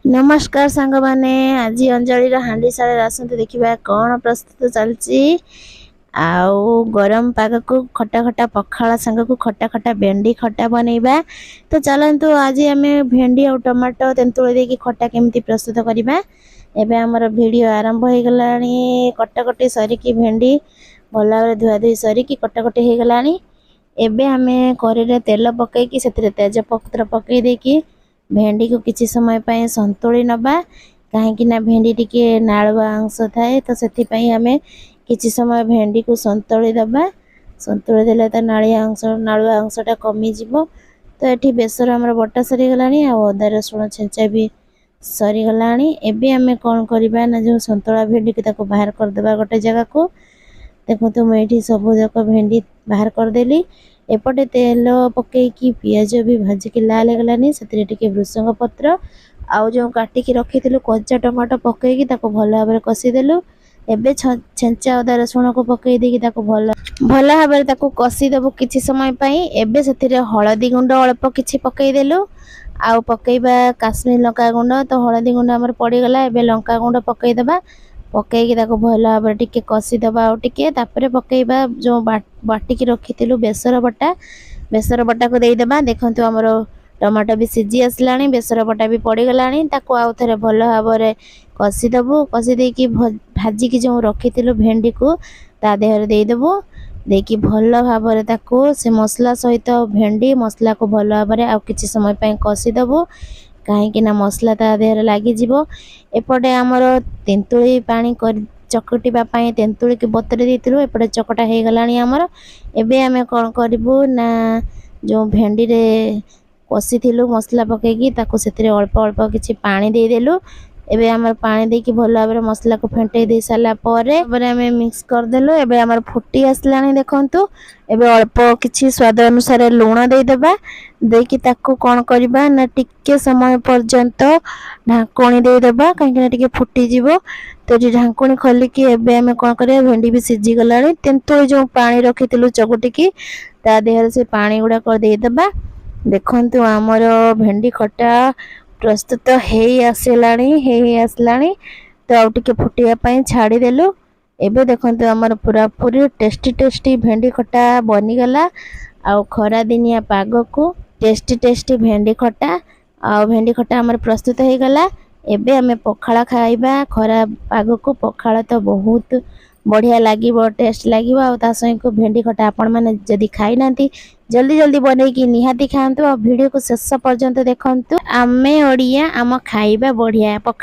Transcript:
नमस्कार सांग माने आज अंजलि हांडी साल आसते देखा कौन प्रस्तुत चलती आउ गरम पाग को खटा खटा पखाला सांग को खटा खटा भेंडी खटा बनइबा। तो चलतु आज आम भेंडी और टमाटो तेंतुली देकी खटा केमती प्रस्तुत करवा। एबे हमर वीडियो आरंभ हो गला कटाकटी सरिकी भेंडी भल भाव धुआ धुई सरिकी कटाकटी हो गला। एबे आमे कड़े तेल पकईकी से तेजपत्र पकई देकी भेंडी को किसी समय पाए संतुली नबा कहीं भेंडी टिके नालुआ अंश थाए तो से आमे किसी समय भेंडी को संतुली दबा। संतुली देले तो नालुआ अंशटा कमिज। तो ये बेसर आमर बटा सरीगला अदा रसुण छेचा भी सरीगला। एबे आमे कौन करवा ना जो संतुला भेंडी को बाहर करदे गोटे जगह को। देखो तो मुझे सब जाक भेंडी बाहर करदेली। एपटे तेल पकईकी पियाज भी भाजिकी लाल गलानी से भृसंग पत्र आउ जो काटिकी रखी कच्चा टमाटो पकईकी भल भाव कषिदेलु। एबे छेंचा अदा रसुण को पकई देकी भल भाव कषिदेबु किछि समय पाई। एबे से हलदी गुंड अल्प किछि पकईदेलु आउ पकईबा काश्मीर लंका गुंड। तो हलदी गुंड आमर पड़गला। एबे लंका गुंड पकईदेबा पकईकी भल भाव टिके कषिदेबा आउ टिके पकईबा जो बाटिकी रखी बेसर बटा को देदेबा। देखंतु आमर टमाटो भी सीझी आसला बेसर बटा भी पड़गला। आउ थे भल भाव कषिदेबु कषि देकी भाजिकी जो रखी भेंडी को ता देहरे देदेबु देकी भल भाव से मसला सहित भेंडी मसला को भल भाव आउ किछि समय पय कषिदेबु कहीं मसला ता देहरे लागी जिवो। एपटे आमर तेंतुली पानी चकटिबा पाई तेंतुली की बतरे देइतिलु एपटे चकटा हे गलानी आमर। एबे आमे कोन करिवु ना जो भेंडी रे कषिथिलु मसला पकेकी ताको सेतिरे अल्प अल्प किछि पानी दे देलु। एबे आमर पानी देकी भल भाव मसला को फेंटे दे साला परे आमे मिक्स कर देलु। एबे आमर फुटी आसलानी देखंतु। एबे अल्प किछि स्वाद अनुसार लूण दे देबा देकी ताको कोन करबा ना टिके समय पर्यंत ढाकुणी दे देबा कहीं टिके फुटी जिवो। तो ये ढाकुणी खोलिकी एबे आमे कोन करिया भेंडी भी सीझी गलानी तेंतुली जो पानी रखितिलु चकटिकी ता देहरे से पानी गुडा कर दे देबा। देखंतु आमर भेंडी खटा प्रस्तुत हेई आसलानी। तो आउ टिके फुटिया पई छाड़ी देलु। एबे देखंतु आमर पूरा पूरी टेस्टी भेंडी खटा बनी गला। आउ खरा दिनिया पाग को टेस्टी भेंडी खटा आमर प्रस्तुत हो गला। एबे आमे पखाला खाइबा खरा पाग को पखाला तो बहुत बढ़िया लागिबो टेस्ट लागिबो। आ ता सही को भेंडी खटा आपण माने जदी खाइ नांती जल्दी जल्दी बनेकी निहाती खांतु। आ वीडियो को शेष पर्यंत देखंतु। आमे ओडिया आम खाइबा बढ़िया।